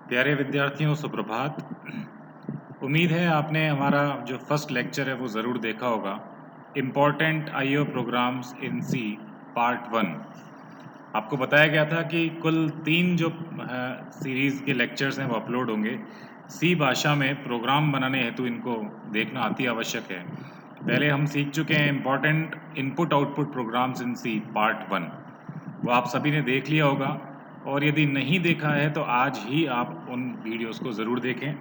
प्यारे विद्यार्थियों, सुप्रभात। उम्मीद है आपने हमारा जो फर्स्ट लेक्चर है वो ज़रूर देखा होगा। इम्पॉर्टेंट आईओ प्रोग्राम्स इन सी पार्ट 1। आपको बताया गया था कि कुल 3 जो सीरीज़ के लेक्चर्स हैं वो अपलोड होंगे। सी भाषा में प्रोग्राम बनाने हेतु इनको देखना अति आवश्यक है। पहले हम सीख चुके हैं इम्पॉर्टेंट इनपुट आउटपुट प्रोग्राम्स इन सी पार्ट 1। वो आप सभी ने देख लिया होगा, और यदि नहीं देखा है तो आज ही आप उन वीडियोस को ज़रूर देखें।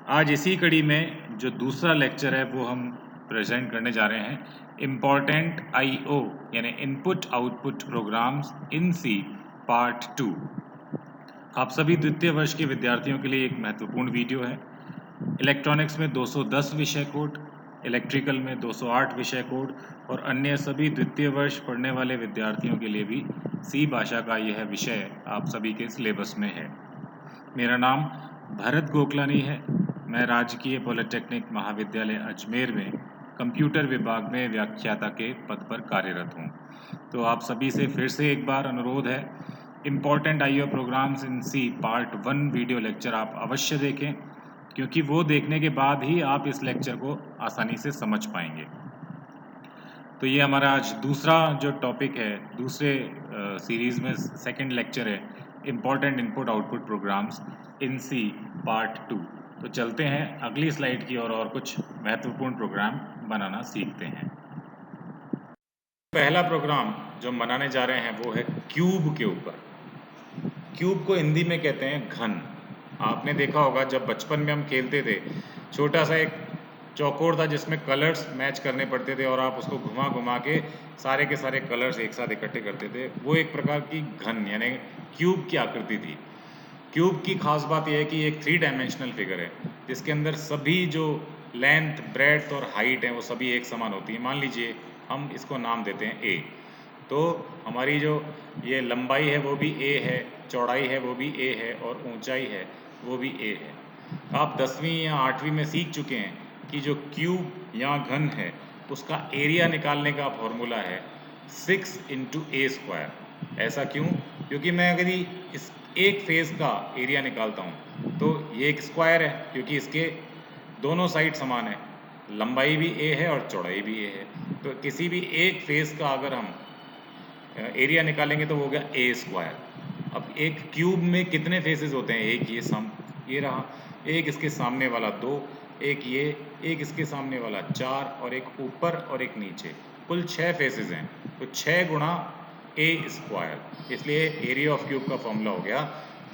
आज इसी कड़ी में जो दूसरा लेक्चर है वो हम प्रेजेंट करने जा रहे हैं, इम्पॉर्टेंट आईओ यानी इनपुट आउटपुट प्रोग्राम्स इन सी पार्ट 2। आप सभी द्वितीय वर्ष के विद्यार्थियों के लिए एक महत्वपूर्ण वीडियो है। इलेक्ट्रॉनिक्स में 210 विषय कोड, इलेक्ट्रिकल में 208 विषय कोड और अन्य सभी द्वितीय वर्ष पढ़ने वाले विद्यार्थियों के लिए भी सी भाषा का यह विषय आप सभी के सिलेबस में है। मेरा नाम भरत गोखलानी है। मैं राजकीय पॉलिटेक्निक महाविद्यालय अजमेर में कंप्यूटर विभाग में व्याख्याता के पद पर कार्यरत हूँ। तो आप सभी से फिर से एक बार अनुरोध है, इम्पॉर्टेंट आईओ प्रोग्राम्स इन सी पार्ट 1 वीडियो लेक्चर आप अवश्य देखें, क्योंकि वो देखने के बाद ही आप इस लेक्चर को आसानी से समझ पाएंगे। तो ये हमारा आज दूसरा जो टॉपिक है, दूसरे सीरीज़ में सेकंड लेक्चर है, इम्पॉर्टेंट इनपुट आउटपुट प्रोग्राम्स इन सी पार्ट 2। तो चलते हैं अगली स्लाइड की ओर और कुछ महत्वपूर्ण प्रोग्राम बनाना सीखते हैं। पहला प्रोग्राम जो बनाने जा रहे हैं वो है क्यूब के ऊपर। क्यूब को हिंदी में कहते हैं घन। आपने देखा होगा जब बचपन में हम खेलते थे, छोटा सा एक चौकोर था जिसमें कलर्स मैच करने पड़ते थे और आप उसको घुमा घुमा के सारे कलर्स एक साथ इकट्ठे करते थे। वो एक प्रकार की घन यानी क्यूब की आकृति थी। क्यूब की खास बात यह है कि एक 3 डायमेंशनल फिगर है जिसके अंदर सभी जो लेंथ, ब्रेड्थ और हाइट है वो सभी एक समान होती है। मान लीजिए हम इसको नाम देते हैं ए। तो हमारी जो ये लंबाई है वो भी ए है, चौड़ाई है वो भी ए है और ऊंचाई है वो भी ए है। आप 10वीं या 8वीं में सीख चुके हैं कि जो क्यूब या घन है उसका एरिया निकालने का फॉर्मूला है 6 इंटू ए स्क्वायर। ऐसा क्यों? क्योंकि मैं अगर इस एक फेज का एरिया निकालता हूँ तो ये एक स्क्वायर है, क्योंकि इसके दोनों साइड समान है, लंबाई भी ए है और चौड़ाई भी ए है। तो किसी भी एक फेज का अगर हम एरिया निकालेंगे तो वो हो गया ए स्क्वायर। अब एक क्यूब में कितने फेसेस होते हैं? एक ये ये रहा, एक इसके सामने वाला 2, एक ये, एक इसके सामने वाला 4 और एक ऊपर और एक नीचे, कुल 6 फेसेस हैं। तो 6 गुणा ए स्क्वायर, इसलिए एरिया ऑफ क्यूब का फॉर्मूला हो गया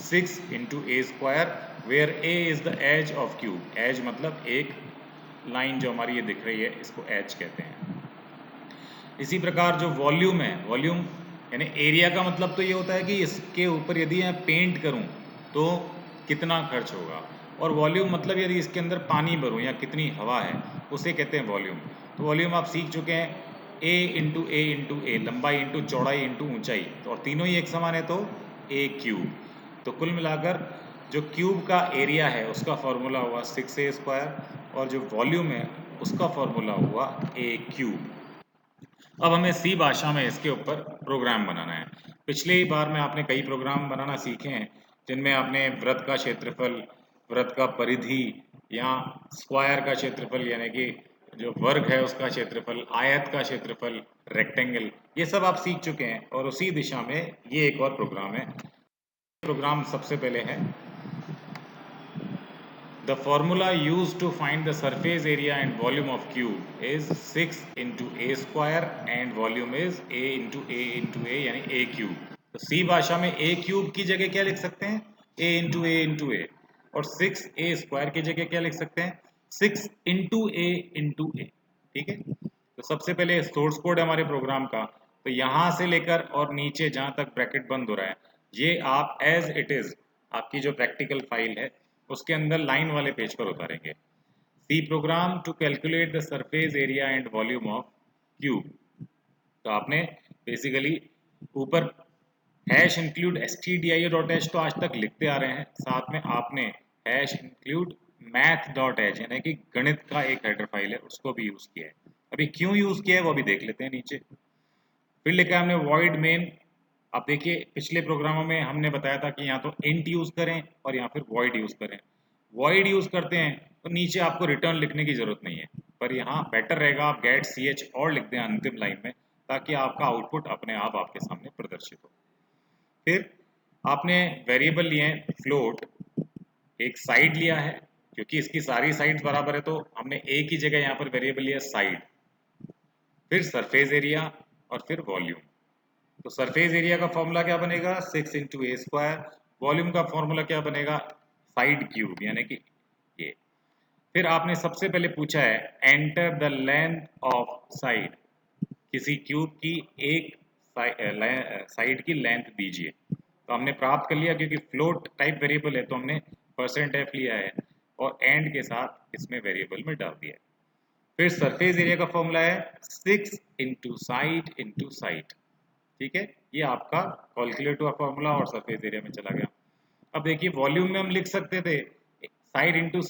6 into a square, where a is the edge of cube. Edge मतलब एक लाइन जो हमारी ये दिख रही है इसको एज कहते हैं। इसी प्रकार जो वॉल्यूम है, वॉल्यूम यानी एरिया का मतलब तो ये होता है कि इसके ऊपर यदि मैं पेंट करूं तो कितना खर्च होगा, और वॉल्यूम मतलब यदि इसके अंदर पानी भरूं या कितनी हवा है उसे कहते हैं वॉल्यूम। तो वॉल्यूम आप सीख चुके हैं, ए इंटू ए, लंबाई इंटू चौड़ाई इंटू ऊंचाई, तो और तीनों ही एक समान है तो ए क्यूब। तो कुल मिलाकर जो क्यूब का एरिया है उसका फॉर्मूला हुआ 6a स्क्वायर और जो वॉल्यूम है उसका फॉर्मूला हुआ ए क्यूब। अब हमें सी भाषा में इसके ऊपर प्रोग्राम बनाना है। पिछली बार में आपने कई प्रोग्राम बनाना सीखे हैं जिनमें आपने वृत्त का क्षेत्रफल, वृत्त का परिधि या स्क्वायर का क्षेत्रफल यानी कि जो वर्ग है उसका क्षेत्रफल, आयत का क्षेत्रफल, रेक्टेंगल, ये सब आप सीख चुके हैं। और उसी दिशा में ये एक और प्रोग्राम है। प्रोग्राम सबसे पहले है the formula used to find the surface area and volume of cube is 6 into a square and volume is a into a यानी a cube। तो C भाषा में a cube की जगह क्या लिख सकते हैं? a into a। और 6a स्क्वायर की जगह क्या लिख सकते हैं? 6 into a। ठीक है। तो सबसे पहले सोर्स कोड है हमारे प्रोग्राम का, तो यहां से लेकर और नीचे जहां तक ब्रैकेट बंद हो रहा है ये आप एज इट इज आपकी जो प्रैक्टिकल फाइल है उसके अंदर लाइन वाले पेज पर उतारेंगे। C program to calculate the surface area and volume of cube. तो आपने बेसिकली ऊपर हैश इंक्लूड stdio.h तो आज तक लिखते आ रहे हैं, साथ में आपने हैश इंक्लूड math.h यानी कि गणित का एक हेडर फाइल है उसको भी यूज किया है। अभी क्यों यूज किया है वो भी देख लेते हैं नीचे। फिर लिखा है हमने void main अब देखिए पिछले प्रोग्रामों में हमने बताया था कि यहाँ तो इंट यूज़ करें और यहाँ फिर वॉइड यूज़ करें। वॉइड यूज़ करते हैं तो नीचे आपको रिटर्न लिखने की ज़रूरत नहीं है, पर यहाँ बेटर रहेगा आप गेट ch और लिख दें अंतिम लाइन में, ताकि आपका आउटपुट अपने आप आपके सामने प्रदर्शित हो। फिर आपने वेरिएबल लिए हैं फ्लोट, एक साइड लिया है, क्योंकि इसकी सारी साइड्स बराबर है तो हमने एक ही जगह यहाँ पर वेरिएबल लिया साइड, फिर सरफेस एरिया और फिर वॉल्यूम। तो सरफेस एरिया का फॉर्मूला क्या बनेगा 6 इंटू ए स्क्वायर, वॉल्यूम का फॉर्मूला क्या बनेगा साइड क्यूब यानी कि ये। फिर आपने सबसे पहले पूछा है enter the length of side, किसी क्यूब की एक साइड की लेंथ दीजिए। तो हमने प्राप्त कर लिया, क्योंकि फ्लोट टाइप वेरिएबल है तो हमने %f लिया है और एंड के साथ इसमें वेरिएबल में डाल दिया है। फिर सरफेस एरिया का फॉर्मूला है 6 इंटू साइड। ठीक है, ये आपका कैलकुलेट हुआ फॉर्मूला और सरफेस एरिया में चला गया। अब देखिए वॉल्यूम में हम लिख सकते थे साइड इंटू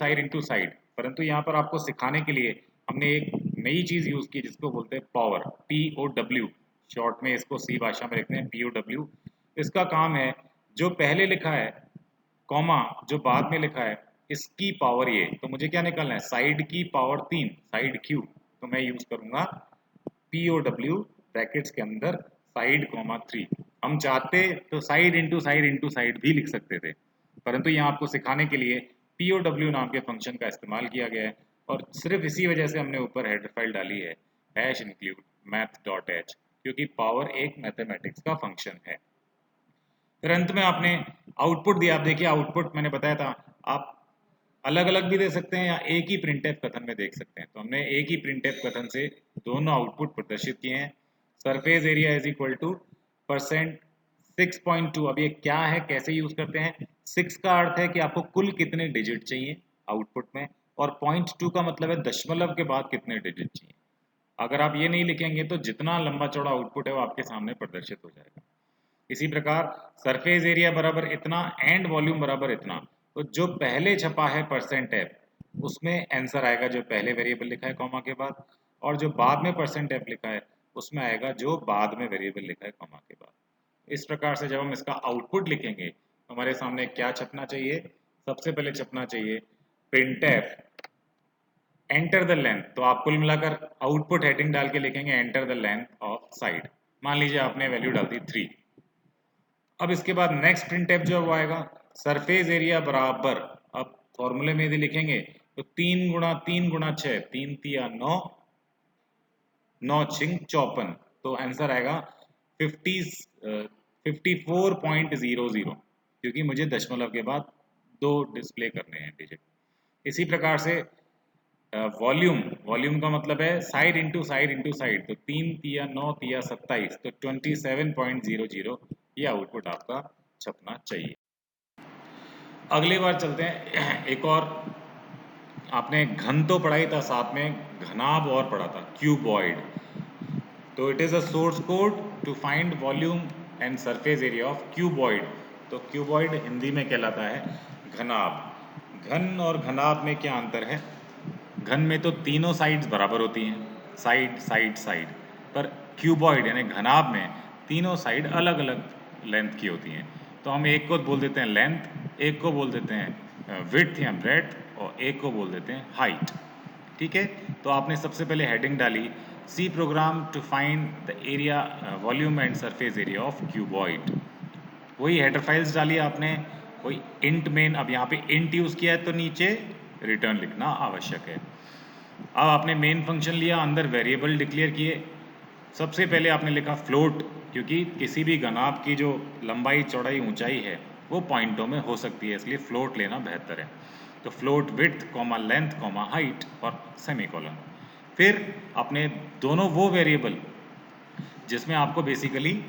साइड, परंतु यहाँ पर आपको सिखाने के लिए हमने एक नई चीज यूज की जिसको बोलते हैं पावर, POW, शॉर्ट में इसको सी भाषा में लिखते हैं POW। इसका काम है जो पहले लिखा है कॉमा जो बाद में लिखा है इसकी पावर ये, तो मुझे क्या निकालना है साइड की पावर 3, साइड क्यूब, तो मैं यूज करूंगा POW ब्रैकेट्स के अंदर साइड कॉमा 3। हम चाहते तो साइड इंटू साइड भी लिख सकते थे, परंतु यहाँ आपको सिखाने के लिए POW नाम के फंक्शन का इस्तेमाल किया गया है और सिर्फ इसी वजह से हमने ऊपर हेडर फाइल डाली है #include math.h, क्योंकि पावर एक मैथमेटिक्स का फंक्शन है। फिर अंत में आपने आउटपुट दिया। आप देखिए आउटपुट मैंने बताया था आप अलग अलग भी दे सकते हैं या एक ही प्रिंटफ कथन में देख सकते हैं, तो हमने एक ही प्रिंटफ कथन से दोनों आउटपुट प्रदर्शित किए हैं। Surface area is equal to %6.2। अब ये क्या है, कैसे यूज करते हैं, 6 का अर्थ है कि आपको कुल कितने डिजिट चाहिए आउटपुट में, और 0.2 का मतलब है दशमलव के बाद कितने डिजिट चाहिए। अगर आप ये नहीं लिखेंगे तो जितना लंबा चौड़ा आउटपुट है वो आपके सामने प्रदर्शित हो जाएगा। इसी प्रकार सरफेस एरिया बराबर इतना एंड वॉल्यूम बराबर इतना, तो जो पहले छपा है %f उसमें आंसर आएगा जो पहले वेरिएबल लिखा है कॉमा के बाद, और जो बाद में %f लिखा है उसमें आएगा जो बाद में वेरिएबल लिखा है कॉमा के बाद। इस प्रकार से जब हम इसका आउटपुट लिखेंगे तो हमारे सामने क्या छपना चाहिए, सबसे पहले छपना चाहिए printf एंटर द लेंथ। तो आप कुल मिलाकर आउटपुट हेडिंग डाल के लिखेंगे enter the length of side. मान लीजिए आपने वैल्यू डाल दी 3। अब इसके बाद नेक्स्ट प्रिंटफ जो वो आएगा सरफेस एरिया बराबर, अब फॉर्मूले में यदि लिखेंगे तो 3 गुणा 3 गुणा 6, 3 तिया 9, 9 छिंग 54, तो आंसर आएगा 54.00, क्योंकि मुझे दशमलव के बाद 2 डिस्प्ले करने हैं डिजिट। इसी प्रकार से वॉल्यूम का मतलब है साइड इंटू साइड, तो 3 तिया 9 तिया 27, तो 27.00 ये आउटपुट आपका छपना चाहिए। अगली बार चलते हैं एक और, आपने घन तो पढ़ा ही था, साथ में घनाभ और पढ़ा था क्यूबॉइड। तो it is a source code to find volume and surface area of cuboid. तो क्यूबॉइड हिंदी में कहलाता है घनाभ। घन और घनाभ में क्या अंतर है, घन में तो तीनों साइड्स बराबर होती हैं, साइड, पर क्यूबॉइड यानी घनाभ में तीनों साइड अलग अलग लेंथ की होती हैं। तो हम एक को बोल देते हैं लेंथ, एक को बोल देते हैं विड्थ या ब्रेड्थ, और एक को बोल देते हैं हाइट। ठीक है, तो आपने सबसे पहले हेडिंग डाली C program to find the area volume and surface area of cuboid. वही हेडर फाइल्स डाली आपने, वही इंट मेन, अब यहाँ पे इंट यूज़ किया है तो नीचे रिटर्न लिखना आवश्यक है। अब आपने मेन फंक्शन लिया, अंदर वेरिएबल डिक्लेयर किए। सबसे पहले आपने लिखा फ्लोट, क्योंकि किसी भी घनाभ की जो लंबाई चौड़ाई ऊंचाई है वो पॉइंटों में हो सकती है, इसलिए फ्लोट लेना बेहतर है। तो float width comma length comma height और सेमीकोलन। फिर आपने दोनों वो वेरिएबल जिसमें आपको बेसिकली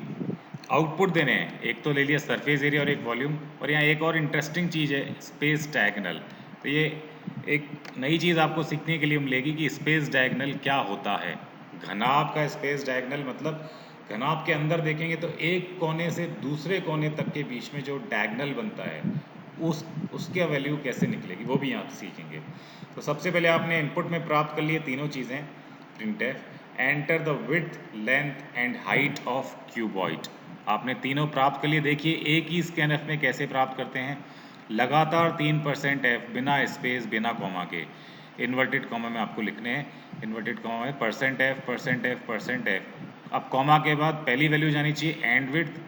आउटपुट देने हैं, एक तो ले लिया सरफेस एरिया और एक वॉल्यूम, और यहाँ एक और इंटरेस्टिंग चीज़ है स्पेस डायगोनल। तो ये एक नई चीज़ आपको सीखने के लिए मिलेगी कि स्पेस डायगोनल क्या होता है। घनाभ का स्पेस डायगोनल मतलब घनाभ के अंदर देखेंगे तो एक कोने से दूसरे कोने तक के बीच में जो डायगोनल बनता है उसके वैल्यू कैसे निकलेगी वो भी आप सीखेंगे। तो सबसे पहले आपने इनपुट में प्राप्त कर लिए तीनों चीज़ें printf enter the width length and height of cuboid. आपने तीनों प्राप्त कर लिए। देखिए एक ही स्कैनएफ में कैसे प्राप्त करते हैं, लगातार 3% एफ बिना स्पेस बिना कॉमा के, इन्वर्टेड कॉमा में आपको लिखने हैं, इन्वर्टेड कॉमा में percent F percent F percent F. अब कॉमा के बाद पहली वैल्यू जानी चाहिए and width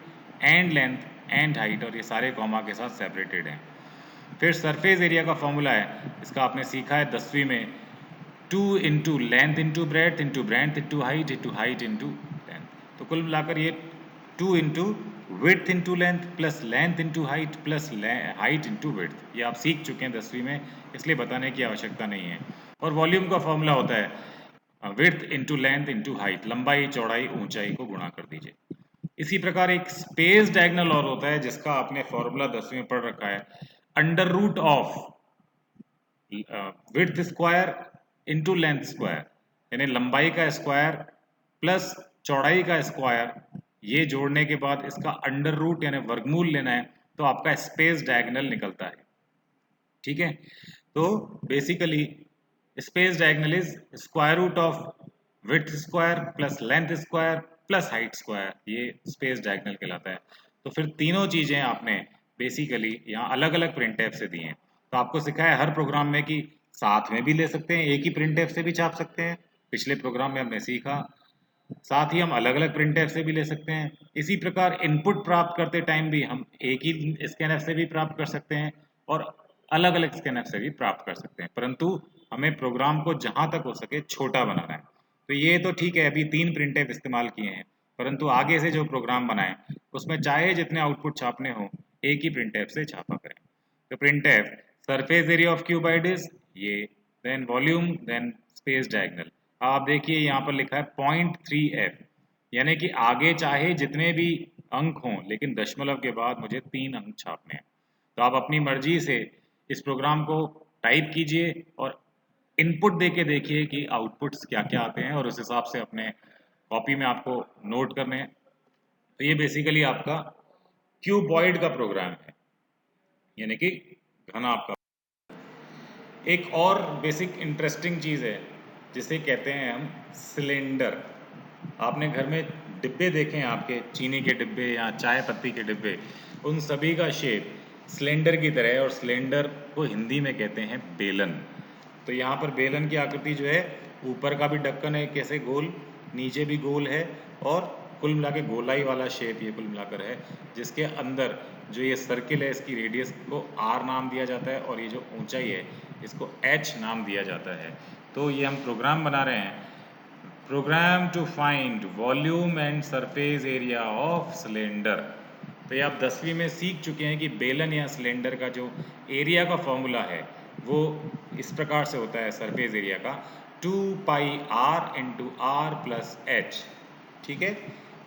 and length and height, और ये सारे कॉमा के साथ सेपरेटेड हैं। फिर सरफेस एरिया का फॉर्मूला है, इसका आपने सीखा है 10वीं में, 2 into length into breadth into height into length. तो कुल मिलाकर ये 2 into width into length into height plus height into width, ये आप सीख चुके हैं 10वीं में, इसलिए बताने की आवश्यकता नहीं है। और वॉल्यूम का फॉर्मूला होता है width into length into height, लंबाई चौड़ाई ऊंचाई को गुणा कर दीजिए। इसी प्रकार एक स्पेस डायगोनल और होता है जिसका आपने फॉर्मूला 10वीं में पढ़ रखा है, under root of width square into length square, यानी लंबाई का स्क्वायर प्लस चौड़ाई का स्क्वायर, ये जोड़ने के बाद इसका अंडर रूट यानी वर्गमूल लेना है, तो आपका स्पेस डायगोनल निकलता है। ठीक है, तो basically space diagonal is square root of width square plus length square plus height square, ये स्पेस डायगोनल कहलाता है। तो फिर तीनों चीजें आपने बेसिकली यहाँ अलग अलग प्रिंटफ से दी हैं। तो आपको सिखाया हर प्रोग्राम में कि साथ में भी ले सकते हैं, एक ही प्रिंटफ से भी छाप सकते हैं, पिछले प्रोग्राम में हमने सीखा, साथ ही हम अलग अलग प्रिंटफ से भी ले सकते हैं। इसी प्रकार इनपुट प्राप्त करते टाइम भी हम एक ही स्कैनफ से भी प्राप्त कर सकते हैं और अलग अलग स्कैनफ से भी प्राप्त कर सकते हैं, परंतु हमें प्रोग्राम को जहां तक हो सके छोटा बनाना है। तो ये तो ठीक है, अभी 3 प्रिंटफ इस्तेमाल किए हैं, परंतु आगे से जो प्रोग्राम बनाएं उसमें चाहे जितने आउटपुट छापने हो एक ही प्रिंटफ से छापा करें। तो printf surface area of cuboid is ये, then volume, then space diagonal. आप देखिए यहाँ पर लिखा है 0.3f, यानी कि आगे चाहे जितने भी अंक हों लेकिन दशमलव के बाद मुझे 3 अंक छापने हैं। तो आप अपनी मर्जी से इस प्रोग्राम को टाइप कीजिए और इनपुट दे के देखिए कि आउटपुट्स क्या क्या आते हैं, और उस हिसाब से अपने कॉपी में आपको नोट करने हैं। तो ये बेसिकली आपका क्यूबॉइड का प्रोग्राम है, यानी कि घनाभ का। एक और बेसिक इंटरेस्टिंग चीज़ है जिसे कहते हैं हम सिलेंडर। आपने घर में डिब्बे देखे हैं, आपके चीनी के डिब्बे या चाय पत्ती के डिब्बे, उन सभी का शेप सिलेंडर की तरह है, और सिलेंडर को हिंदी में कहते हैं बेलन। तो यहाँ पर बेलन की आकृति जो है, ऊपर का भी ढक्कन है कैसे गोल, नीचे भी गोल है, और कुल मिला के गोलाई वाला शेप ये कुल मिलाकर है, जिसके अंदर जो ये सर्किल है इसकी रेडियस को r नाम दिया जाता है, और ये जो ऊंचाई है इसको h नाम दिया जाता है। तो ये हम प्रोग्राम बना रहे हैं, program to find volume and surface area of cylinder. तो ये आप 10वीं में सीख चुके हैं कि बेलन या सिलेंडर का जो एरिया का फॉर्मूला है वो इस प्रकार से होता है, सरफेस एरिया का 2 pi r into R plus H. ठीक है,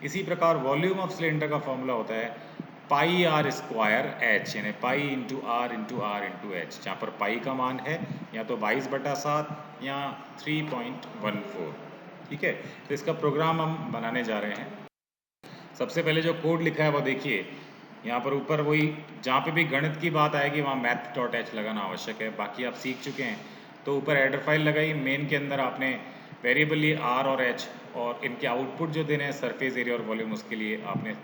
इसी प्रकार वॉल्यूम ऑफ सिलेंडर का फॉर्मूला होता है पाई आर स्क्वायर एच, यानी pi into R into H, जहाँ पर पाई का मान है या तो 22/7 या 3.14। ठीक है, तो इसका प्रोग्राम हम बनाने जा रहे हैं। सबसे पहले जो कोड लिखा है वो देखिए, यहाँ पर ऊपर वही जहाँ पे भी गणित की बात आएगी वहाँ math.h लगाना आवश्यक है, बाकी आप सीख चुके हैं। तो ऊपर हेडर फाइल लगाई, मेन के अंदर आपने वेरिएबल ये r और h, और इनके आउटपुट जो देने हैं सरफेस एरिया और वॉल्यूम, उसके लिए आपने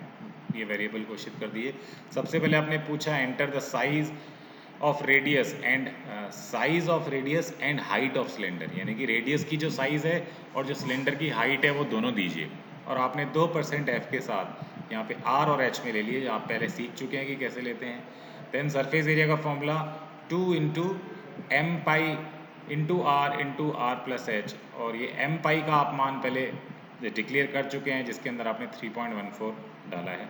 ये वेरिएबल घोषित कर दिए। सबसे पहले आपने पूछा enter the size of radius and height of cylinder, यानी कि रेडियस की जो साइज़ है और जो सिलेंडर की हाइट है वो दोनों दीजिए, और आपने 2% f के साथ यहाँ पे r और h में ले लिए, आप पहले सीख चुके हैं कि कैसे लेते हैं। देन सरफेस एरिया का formula 2 into M pi into R plus H, और ये एम पाई का आप मान पहले डिक्लेयर कर चुके हैं जिसके अंदर आपने 3.14 डाला है।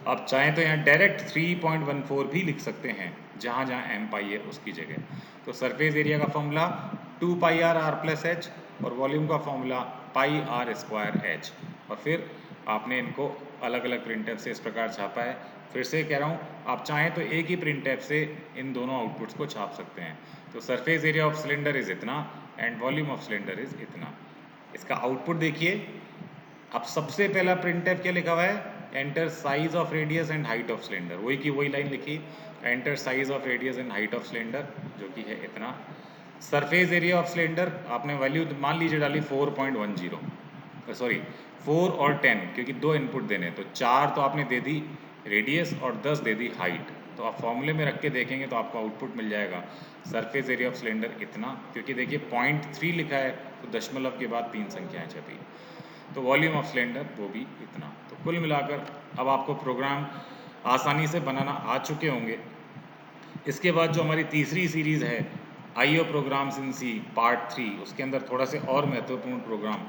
आप चाहें तो यहाँ डायरेक्ट 3.14 भी लिख सकते हैं जहाँ जहाँ एम पाई है उसकी जगह। तो सरफेस एरिया का formula 2 pi R plus H, और वॉल्यूम का formula pi R square H, और फिर आपने इनको अलग अलग प्रिंटफ से इस प्रकार छापा है। फिर से कह रहा हूँ, आप चाहें तो एक ही प्रिंटफ से इन दोनों आउटपुट्स को छाप सकते हैं। तो surface area of cylinder is इतना and volume of cylinder is इतना। इसका आउटपुट देखिए, अब सबसे पहला प्रिंटफ क्या लिखा हुआ है, enter size of radius and height of cylinder, वही की वही लाइन लिखी, enter size of radius and height of cylinder जो कि है इतना। सरफेस एरिया ऑफ सिलेंडर आपने वैल्यू मान लीजिए डाली 4.10, सॉरी 4 और 10, क्योंकि 2 इनपुट देने हैं, तो 4 तो आपने दे दी रेडियस और 10 दे दी हाइट। तो आप फॉर्मूले में रख के देखेंगे तो आपको आउटपुट मिल जाएगा सरफेस एरिया ऑफ सिलेंडर इतना, क्योंकि देखिए 0.3 लिखा है तो दशमलव के बाद 3 संख्याएं छपी, तो वॉल्यूम ऑफ सिलेंडर वो भी इतना। तो कुल मिलाकर अब आपको प्रोग्राम आसानी से बनाना आ चुके होंगे। इसके बाद जो हमारी तीसरी सीरीज़ है IO प्रोग्राम्स इन सी पार्ट 3, उसके अंदर थोड़ा से और महत्वपूर्ण प्रोग्राम